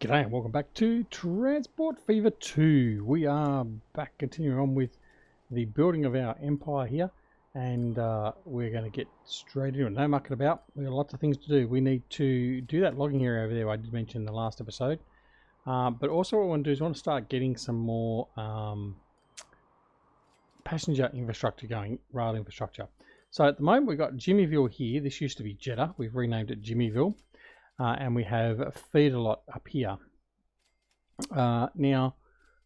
G'day and welcome back to Transport Fever 2. We are back continuing on with the building of our empire here, and we're going to get straight into it. No mucking about. We've got lots of things to do. We need to do that logging area over there I did mention in the last episode. But also what I want to do is I want to start getting some more passenger infrastructure going, rail infrastructure. So at the moment we've got Jimmyville here. This used to be Jeddah. We've renamed it Jimmyville. And we have a feeder lot up here. Now,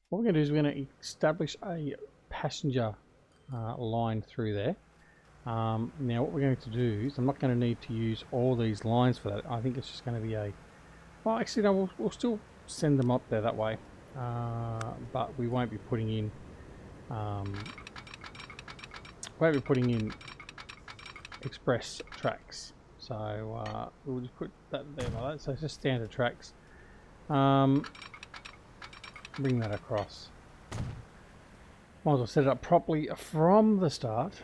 what we're going to do is we're going to establish a passenger line through there. Now, what we're going to do is I'm not going to need to use all these lines for that. I think it's just going to be a... Well, actually, no, we'll still send them up there that way. But we won't be putting in... express tracks. So we'll just put that there like that. So it's just standard tracks. Bring that across. Might as well set it up properly from the start.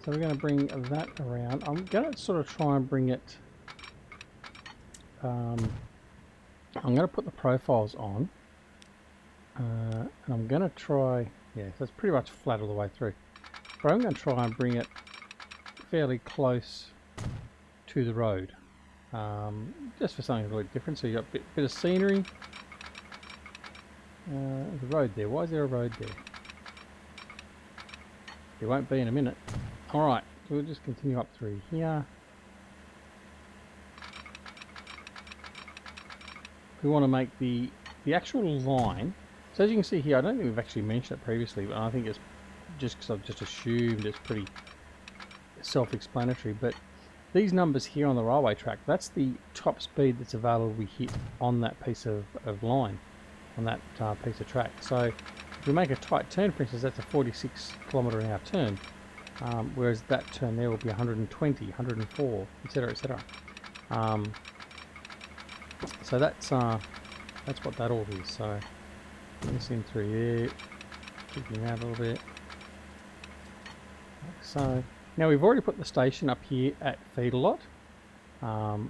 So we're going to bring that around. I'm going to sort of try and bring it. I'm going to put the profiles on. And I'm going to try. Yeah, so it's pretty much flat all the way through. But I'm going to try and bring it fairly close to the road, just for something a little different. So you got a bit of scenery. There's a road there. Why is there a road there? There won't be in a minute. All right, so we'll just continue up through here. We want to make the actual line. So as you can see here, I don't think we've actually mentioned it previously, but I think it's just because I've just assumed it's pretty self-explanatory. But these numbers here on the railway track, that's the top speed that's available we hit on that piece of line, on that piece of track. So if we make a tight turn, for instance, that's a 46 km/h turn, whereas that turn there will be 120, 104, etc., etc. So that's what that all is. So bring this in through there, kick him out a little bit, like so. Now we've already put the station up here at feeder lot, so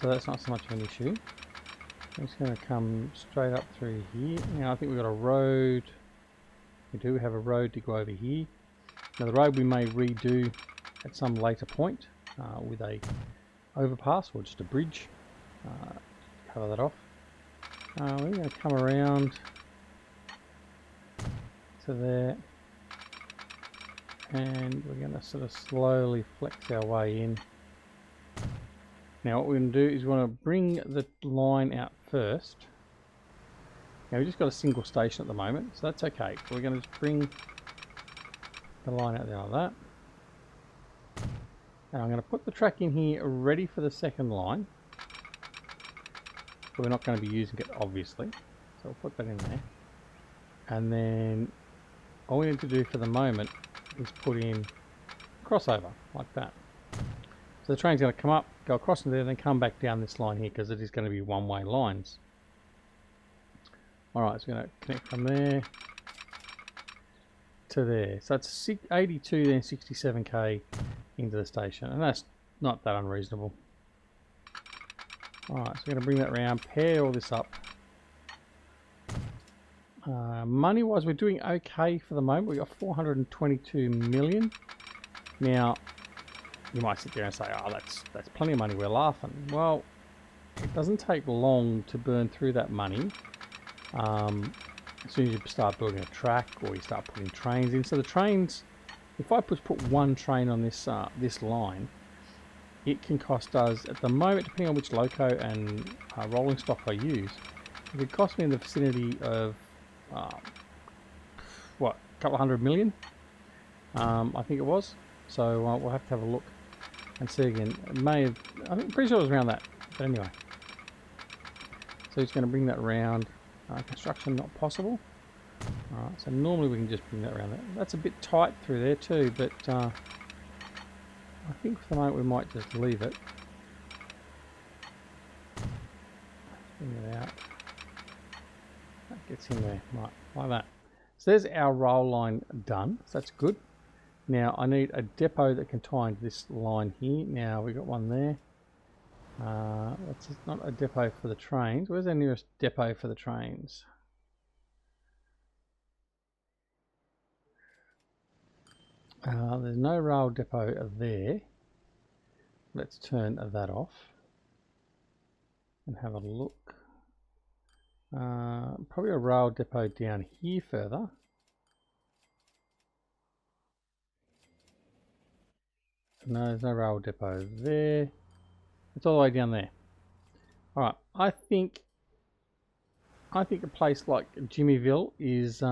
that's not so much of an issue. I'm just going to come straight up through here. Now I think we've got a road. We do have a road to go over here. Now the road we may redo at some later point with a overpass or just a bridge. Cover that off. We're going to come around to there. And we're going to sort of slowly flex our way in. Now what we're going to do is we want to bring the line out first. Now we've just got a single station at the moment, so that's okay. We're going to just bring the line out there like that. And I'm going to put the track in here ready for the second line. But we're not going to be using it, obviously. So we'll put that in there. And then all we need to do for the moment is put in crossover like that. So the train's going to come up, go across in there, then come back down this line here because it is going to be one-way lines. Alright, so we're going to connect from there to there. So it's 82 then 67k into the station, and that's not that unreasonable. Alright, so we're going to bring that around, pair all this up. Money wise, we're doing okay for the moment. We've got 422 million. Now you might sit there and say, oh, that's plenty of money, we're laughing. Well, it doesn't take long to burn through that money as soon as you start building a track or you start putting trains in. So the trains, if I put one train on this this line, it can cost us at the moment, depending on which loco and rolling stock I use, it could cost me in the vicinity of what, a couple of 100 million, I think it was. So we'll have to have a look and see again. It may have, I'm pretty sure it was around that, but anyway. So he's going to bring that around. Construction not possible. Alright, so normally we can just bring that around there. That's a bit tight through there too, but I think for the moment we might just leave it. Bring it out. That gets in there, right, like that. So there's our roll line done, so that's good. Now I need a depot that can tie into this line here. Now we've got one there. That's not a depot for the trains. Where's our nearest depot for the trains? There's no rail depot there. Let's turn that off and have a look. Probably a rail depot down here further. No, there's no rail depot there. It's all the way down there. Alright, I think a place like Jimmyville is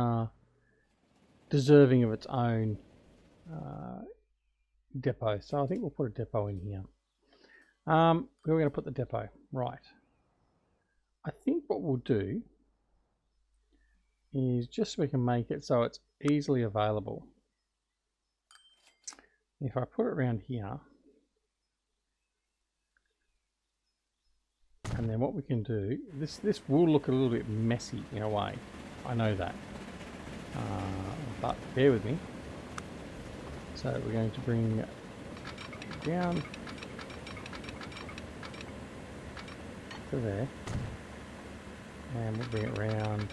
deserving of its own depot. So I think we'll put a depot in here. Where are we going to put the depot? Right. I think what we'll do is just so we can make it so it's easily available. If I put it around here, and then what we can do, this will look a little bit messy in a way. I know that. But bear with me. So we're going to bring it down to there. And we'll bring it round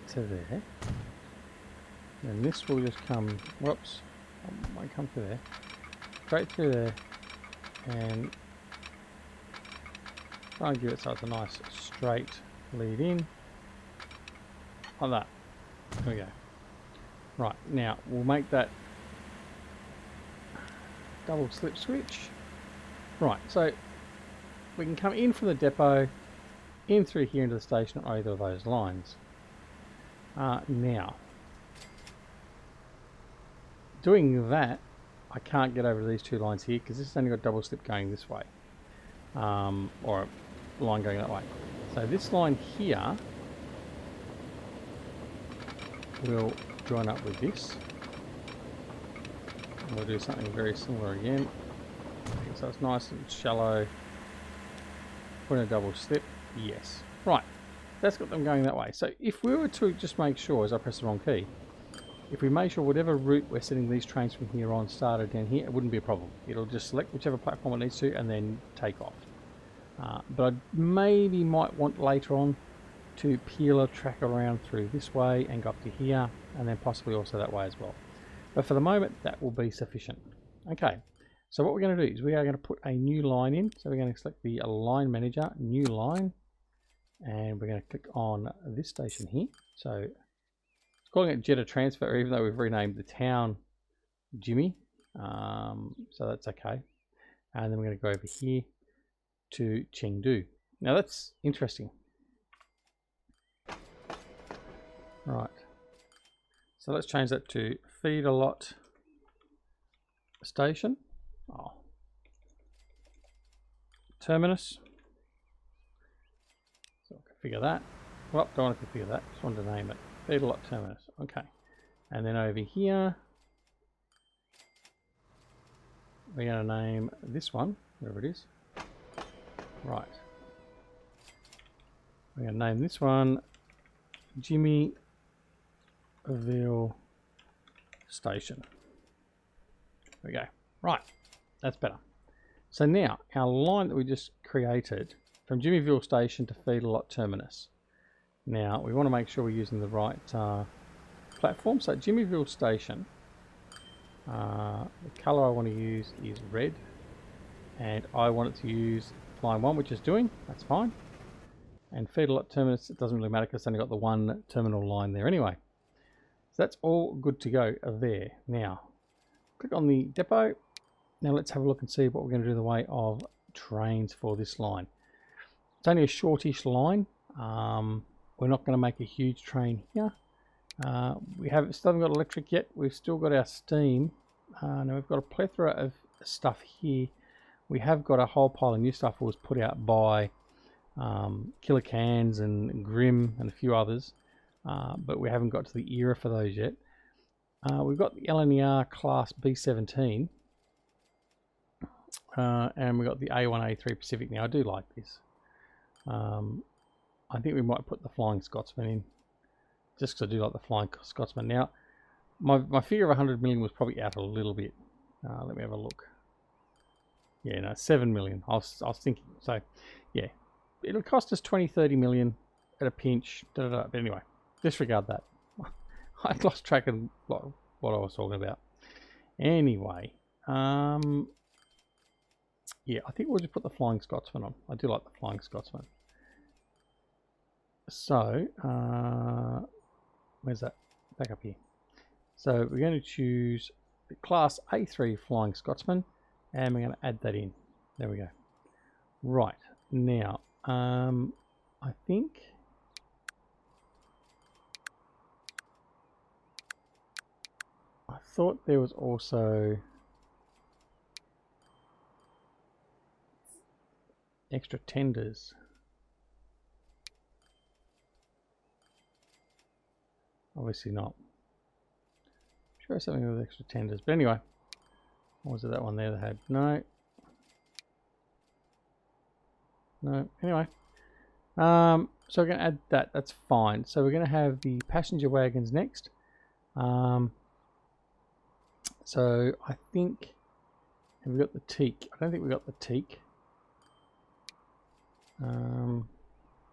to there. And this will just come, whoops, might come through there. Straight through there. And try and give it so it's a nice straight lead in. Like that. There we go. Right, now we'll make that double slip switch. Right, so we can come in from the depot, in through here into the station on either of those lines. Now, doing that, I can't get over to these two lines here because this has only got double slip going this way. Or a line going that way. So this line here will join up with this. And we'll do something very similar again. So it's nice and shallow. Put in a double slip. Yes. Right. That's got them going that way. So if we were to just make sure, as I press the wrong key, if we make sure whatever route we're sending these trains from here on started down here, it wouldn't be a problem. It'll just select whichever platform it needs to and then take off. But I maybe might want later on to peel a track around through this way and go up to here and then possibly also that way as well. But for the moment that will be sufficient. Okay, so what we're going to do is we are going to put a new line in. So we're going to select the line manager, new line, and we're going to click on this station here. So it's calling it Jetta Transfer even though we've renamed the town Jimmy, so that's okay. And then we're going to go over here to Chengdu. Now that's interesting. Right, so let's change that to feed a lot station. Oh. Terminus. So configure that. Well, don't want to configure that, just wanted to name it. Feed a lot terminus. Okay. And then over here, we're going to name this one, wherever it is. Right. We're going to name this one Jimmyville Station. There we go. Right. That's better. So now, our line that we just created from Jimmyville Station to Feed a Lot Terminus. Now, we want to make sure we're using the right platform. So Jimmyville Station, the colour I want to use is red. And I want it to use line 1, which is doing. That's fine. And Feed a Lot Terminus, it doesn't really matter because it's only got the one terminal line there anyway. So that's all good to go there. Now, click on the depot. Now let's have a look and see what we're going to do in the way of trains for this line. It's only a shortish line. We're not going to make a huge train here. We still haven't got electric yet. We've still got our steam. Now we've got a plethora of stuff here. We have got a whole pile of new stuff that was put out by Killer Cans and Grim and a few others. But we haven't got to the era for those yet. We've got the LNER class B17. And we've got the A1A3 Pacific. Now I do like this. I think we might put the Flying Scotsman in, just because I do like the Flying Scotsman. Now, my figure of 100 million was probably out a little bit. Let me have a look. Yeah, no, 7 million. I was thinking. So, yeah, it'll cost us 20, 30 million at a pinch. But anyway, disregard that. I lost track of what I was talking about. Anyway, yeah, I think we'll just put the Flying Scotsman on. I do like the Flying Scotsman. So, where's that? Back up here. So we're going to choose the Class A3 Flying Scotsman, and we're going to add that in. There we go. Right, now, I think I thought there was also extra tenders. Obviously not. Sure, something with extra tenders, but anyway, what was it, that one there that had? No. Anyway, so we're going to add that. That's fine. So we're going to have the passenger wagons next. So I think, have we got the teak? I don't think we got the teak. No,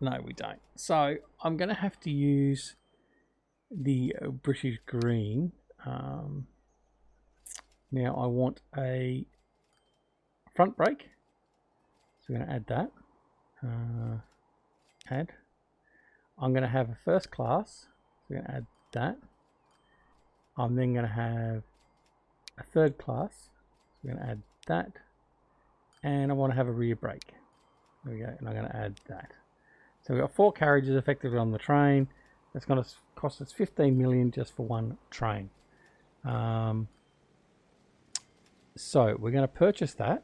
we don't. So I'm going to have to use the British green. Now I want a front brake. So we're going to add that. Add. I'm going to have a first class. So we're going to add that. I'm then going to have a third class. So we're going to add that. And I want to have a rear brake. There we go. And I'm going to add that. So we've got 4 carriages effectively on the train. That's going to cost us 15 million just for one train. So we're going to purchase that.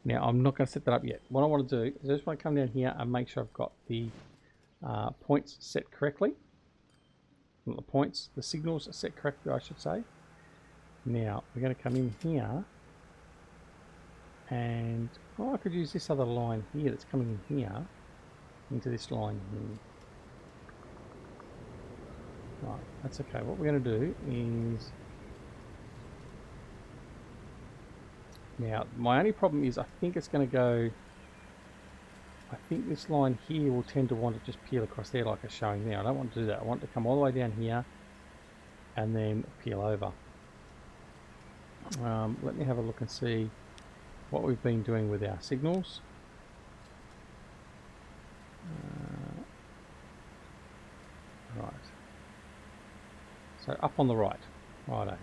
Now I'm not going to set that up yet. What I want to do is I just want to come down here and make sure I've got the points set correctly. Not the points, the signals are set correctly, I should say. Now we're going to come in here, and I could use this other line here that's coming in here into this line here. Right, that's okay. What we're going to do is, now my only problem is I think it's going to go, I think this line here will tend to want to just peel across there like it's showing there. I don't want to do that. I want it to come all the way down here and then peel over. Let me have a look and see what we've been doing with our signals. Right. So up on the right. Righto.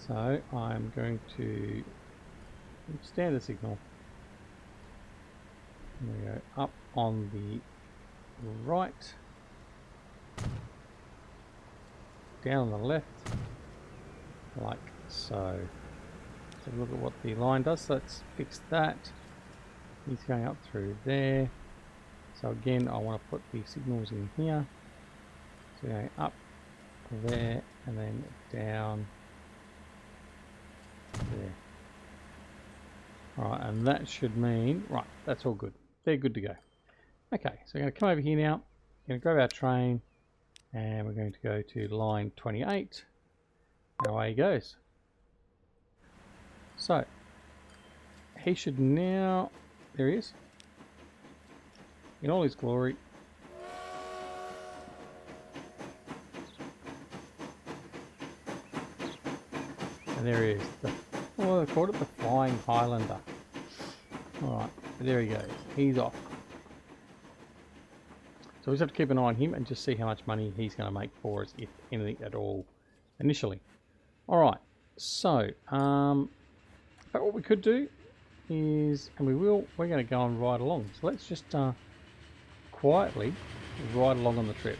So I'm going to standard signal. There we go. Up on the right. Down on the left. Like so. So look at what the line does. So let's fix that. It's going up through there. So again, I want to put the signals in here. So going up there and then down there. Alright, and that should mean, right, that's all good. They're good to go. Okay, so we're going to come over here now. We're going to grab our train and we're going to go to line 28. And away he goes. So, he should now, there he is, in all his glory. And there he is. They called it the Flying Highlander. Alright, there he goes. He's off. So we just have to keep an eye on him and just see how much money he's going to make for us, if anything at all, initially. Alright, so, but what we could do is, and we're going to go and ride along. So let's just quietly ride along on the trip.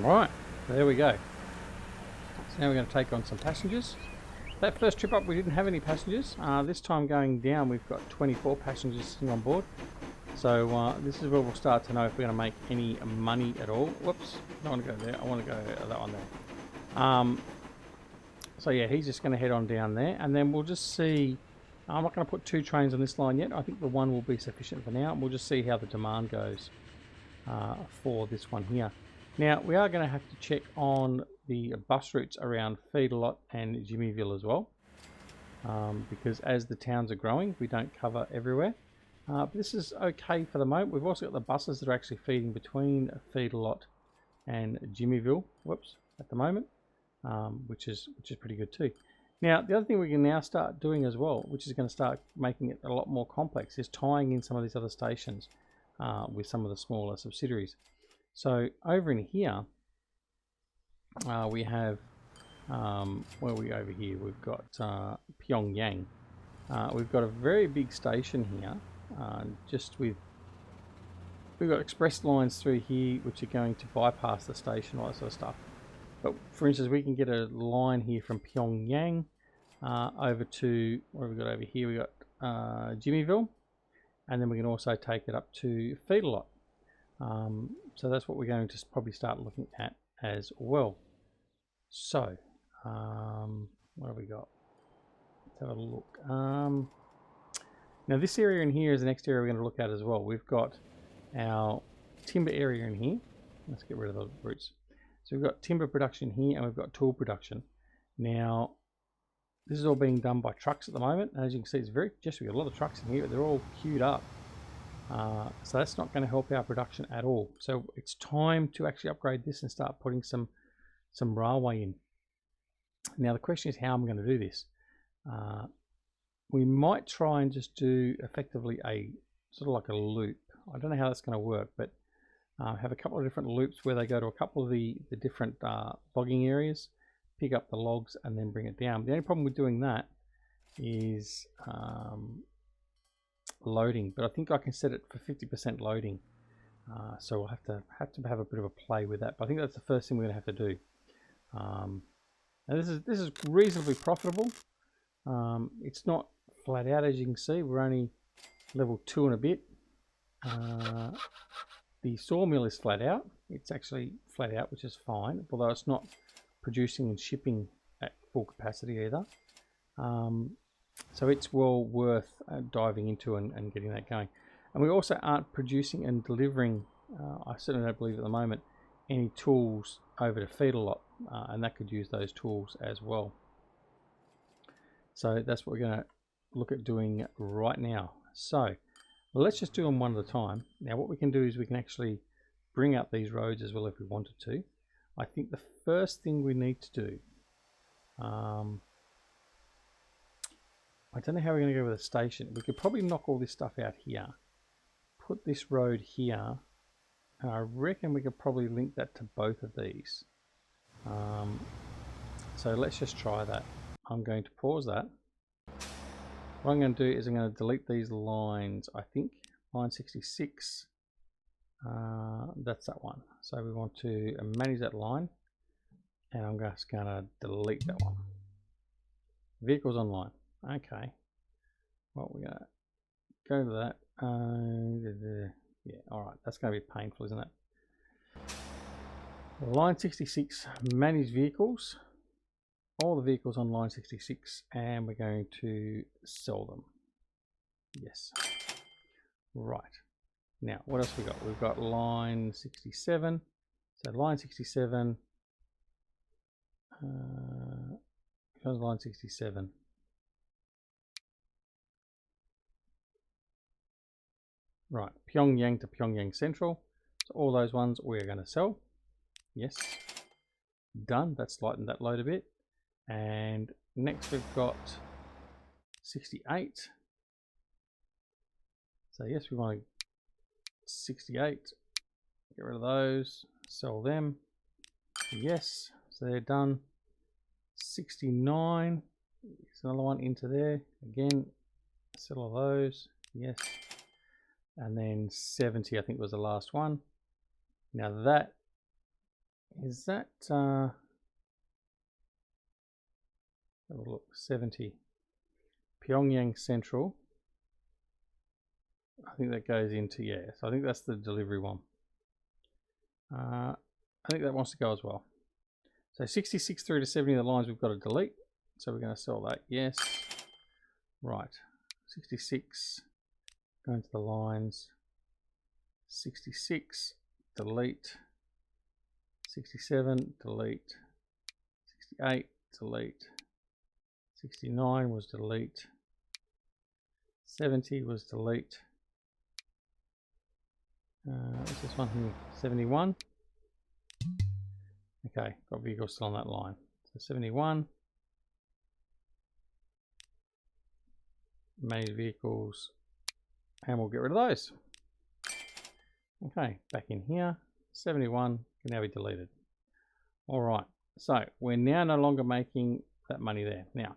Right, there we go. So now we're going to take on some passengers. That first trip up we didn't have any passengers. This time going down we've got 24 passengers sitting on board. So this is where we'll start to know if we're going to make any money at all. Whoops, I don't want to go there. I want to go that one there. So yeah, he's just going to head on down there, and then we'll just see. I'm not going to put 2 trains on this line yet. I think the one will be sufficient for now. And we'll just see how the demand goes for this one here. Now we are going to have to check on the bus routes around Feederlot and Jimmyville as well, because as the towns are growing, we don't cover everywhere. But this is okay for the moment. We've also got the buses that are actually feeding between Feederlot and Jimmyville. Whoops, at the moment, which is pretty good too. Now the other thing we can now start doing as well, which is going to start making it a lot more complex, is tying in some of these other stations with some of the smaller subsidiaries. So over in here, we have, where are we over here? We've got Pyongyang. We've got a very big station here, we've got express lines through here which are going to bypass the station, all that sort of stuff. But for instance, we can get a line here from Pyongyang over to, what have we got over here? We got Jimmyville, and then we can also take it up to Feederlot. So that's what we're going to probably start looking at as well. So, what have we got? Let's have a look. Now this area in here is the next area we're going to look at as well. We've got our timber area in here. Let's get rid of the roots. So we've got timber production here, and we've got tool production. Now, this is all being done by trucks at the moment. As you can see, it's we've got a lot of trucks in here, but they're all queued up. So that's not going to help our production at all. So it's time to actually upgrade this and start putting some railway in. Now the question is how I'm going to do this. We might try and just do effectively a sort of like a loop. I don't know how that's going to work, but have a couple of different loops where they go to a couple of the different logging areas, pick up the logs, and then bring it down. The only problem with doing that is loading, but I think I can set it for 50% loading. So we'll have to have a bit of a play with that. But I think that's the first thing we're going to have to do. Now this is reasonably profitable. It's not flat out, as you can see. We're only level 2 and a bit. The sawmill is flat out. It's actually flat out, which is fine, although it's not producing and shipping at full capacity either. So it's well worth diving into and getting that going. And we also aren't producing and delivering, I certainly don't believe at the moment, any tools over to Feederlot, and that could use those tools as well. So that's what we're going to look at doing right now. So let's just do them one at a time. Now what we can do is we can actually bring up these roads as well if we wanted to. I think the first thing we need to do, I don't know how we're going to go with a station. We could probably knock all this stuff out here, put this road here, and I reckon we could probably link that to both of these. So let's just try that. I'm going to pause that. What I'm going to do is I'm going to delete these lines. I think line 66, that's that one. So we want to manage that line, and I'm just going to delete that one. Vehicles online. Okay. Well, we're going to go to that. Yeah, alright. That's going to be painful, isn't it? Line 66, manage vehicles. All the vehicles on line 66, and we're going to sell them. Yes. Right. Now, what else we got? We've got line 67. So line 67. Goes line 67. Right, Pyongyang to Pyongyang Central. So all those ones we're going to sell. Yes. Done. That's lightened that load a bit. And next we've got 68. So yes, we want 68. Get rid of those. Sell them. Yes. So they're done. 69. There's another one into there. Again, sell all those. Yes. And then 70, I think, was the last one. Now that Is that have a look, 70 Pyongyang Central. I think that goes into, yeah, so I think that's the delivery one. I think that wants to go as well. So 66 through to 70 of the lines we've got to delete. So we're going to sell that, yes. Right, 66, going to the lines. 66, delete. 67, delete. 68, delete. 69 was delete. 70 was delete. What's this one here? 71. Okay, got vehicles still on that line. So 71. Manage vehicles. And we'll get rid of those. Okay, back in here. 71 can now be deleted. Alright, so we're now no longer making that money there. Now,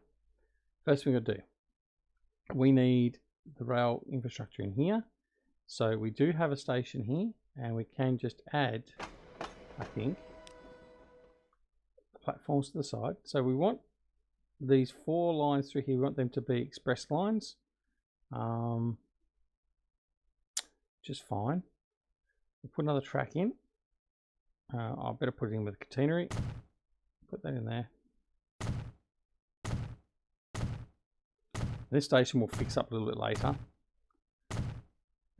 first thing we're going to do, we need the rail infrastructure in here. So we do have a station here, and we can just add, I think, the platforms to the side. So we want these 4 lines through here, we want them to be express lines. Just fine. We'll put another track in. I better put it in with catenary. Put that in there. This station will fix up a little bit later.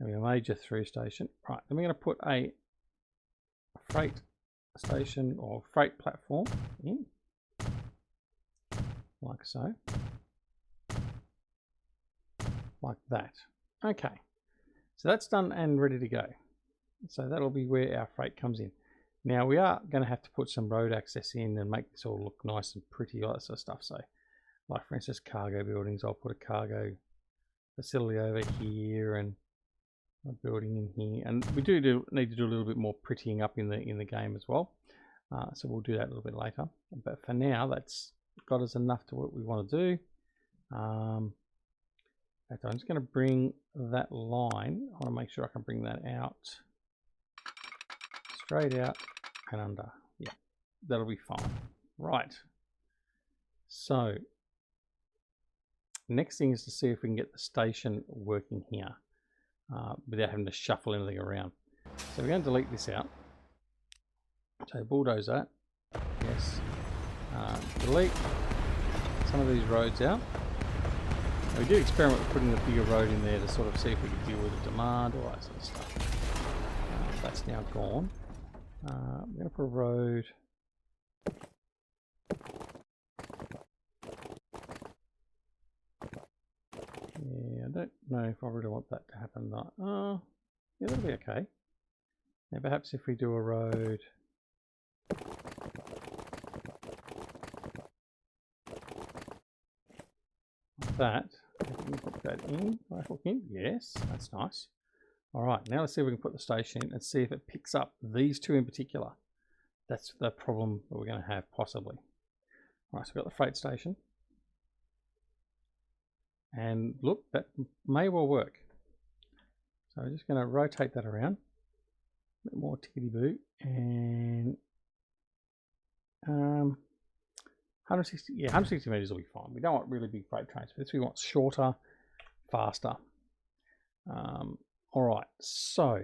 A major through station. Right, then we're going to put a freight station or freight platform in, like so, like that. Okay, so that's done and ready to go. So that'll be where our freight comes in. Now we are going to have to put some road access in and make this all look nice and pretty, all that sort of stuff. So, like for instance, cargo buildings, I'll put a cargo facility over here and a building in here, and we do need to do a little bit more prettying up in the game as well. So we'll do that a little bit later. But for now, that's got us enough to what we want to do. I'm just going to bring that line. I want to make sure I can bring that out, straight out and under. Yeah, that'll be fine. Right. So next thing is to see if we can get the station working here. Without having to shuffle anything around. So we're going to delete this out. So bulldoze that. Yes. Delete some of these roads out. Now we did experiment with putting the bigger road in there to sort of see if we could deal with the demand, all that sort of stuff. That's now gone. I'm going to put a road. Yeah, I don't know if I really want that to happen. Yeah, that'll be okay. Now perhaps if we do a road like that, can we put that in? Can I hook in? Yes, that's nice. Alright, now let's see if we can put the station in and see if it picks up these two in particular. That's the problem that we're going to have, possibly. Alright, so we've got the freight station. And look, that may well work. So I'm just going to rotate that around. A bit more tickety-boo. And 160, yeah, 160 meters will be fine. We don't want really big freight trains for this. We want shorter, faster. All right, so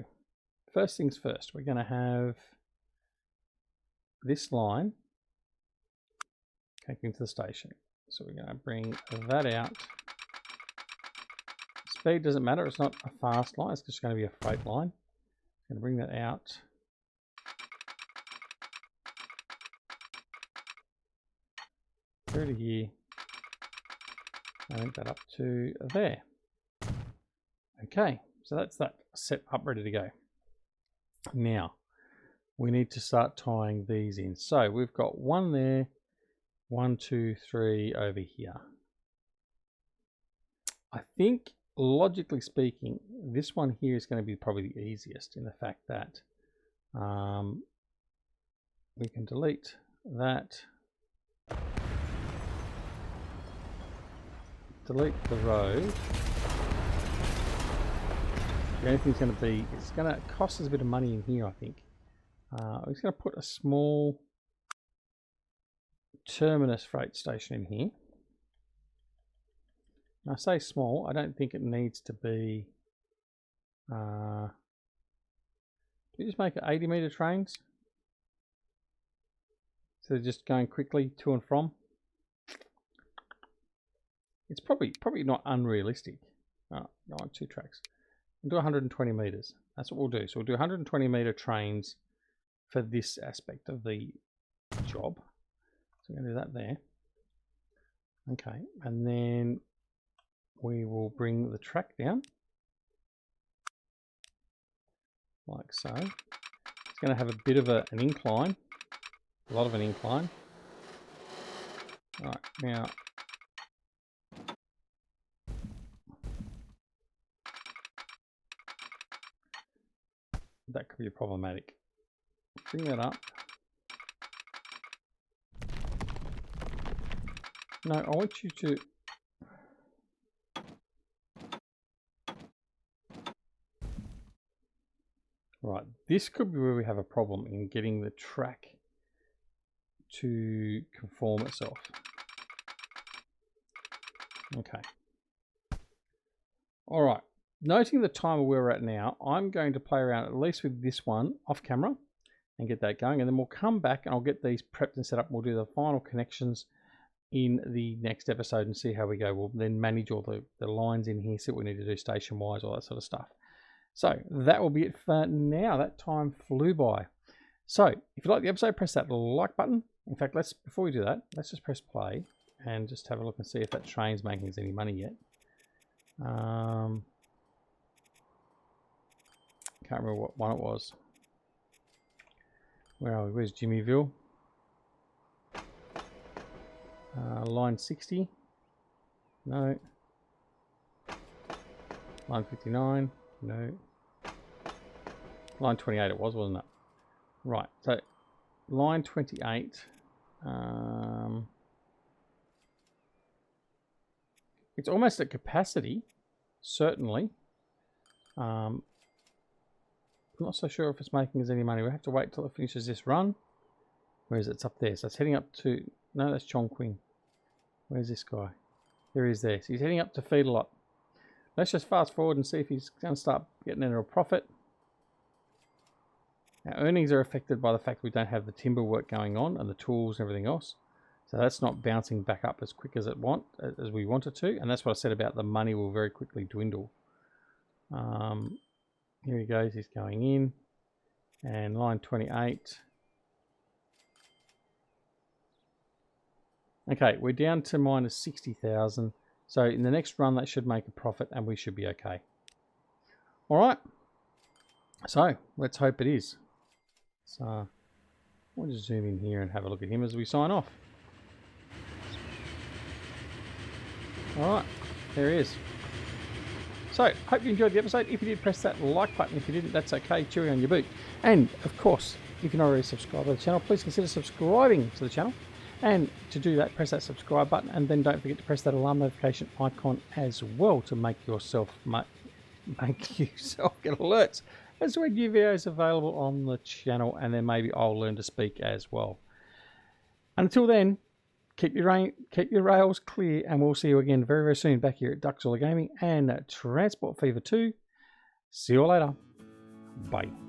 first things first, we're going to have this line connecting to the station. So we're going to bring that out. Speed doesn't matter, it's not a fast line, it's just going to be a freight line. I'm going to bring that out. Through to here. I link that up to there. Okay, so that's that set up, ready to go. Now, we need to start tying these in. So we've got one there, 1, 2, 3 over here. I think, logically speaking, this one here is going to be probably the easiest, in the fact that we can delete that, delete the road. The only thing's going to be, it's going to cost us a bit of money in here, I think. I'm just going to put a small terminus freight station in here. I say small, I don't think it needs to be. We just make it 80-meter trains, so they're just going quickly to and from. It's probably not unrealistic. Oh, no, on 2 tracks. We'll do 120 meters. That's what we'll do. So we'll do 120-meter trains for this aspect of the job. So we're going to do that there. Okay, and then we will bring the track down like so. It's going to have a bit of an incline, a lot of an incline. All right, now that could be problematic. Bring that up. No, I want you to. Right, this could be where we have a problem in getting the track to conform itself. Okay. All right. Noting the timer where we're at now, I'm going to play around at least with this one off camera and get that going, and then we'll come back and I'll get these prepped and set up. We'll do the final connections in the next episode and see how we go. We'll then manage all the lines in here, see what we need to do station-wise, all that sort of stuff. So that will be it for now. That time flew by. So if you like the episode, press that like button. In fact, before we do that, let's just press play and just have a look and see if that train's making us any money yet. Can't remember what one it was. Where are we? Where's Jimmyville? Line 60. No. Line 59. No. Line 28 it was, wasn't it? Right, so line 28. It's almost at capacity, certainly. I'm not so sure if it's making us any money. We have to wait till it finishes this run. Where is it? It's up there. So it's heading up to... No, that's Chongqing. Where's this guy? There he is there. So he's heading up to feed a lot. Let's just fast forward and see if he's going to start getting into a profit. Our earnings are affected by the fact we don't have the timber work going on and the tools and everything else. So that's not bouncing back up as quick as we want it to. And that's what I said about the money will very quickly dwindle. Here he goes. He's going in. And line 28. Okay, we're down to minus 60,000. So in the next run, that should make a profit and we should be okay. All right. So let's hope it is. So we'll just zoom in here and have a look at him as we sign off. All right, there he is. So, hope you enjoyed the episode. If you did, press that like button. If you didn't, that's okay. Cheery on your boot. And, of course, if you're not already subscribed to the channel, please consider subscribing to the channel. And to do that, press that subscribe button. And then don't forget to press that alarm notification icon as well to make yourself get alerts as to when new videos available on the channel. And then maybe I'll learn to speak as well. Until then, keep your rails clear, and we'll see you again very, very soon back here at Duxzilla Gaming and Transport Fever 2. See you all later. Bye.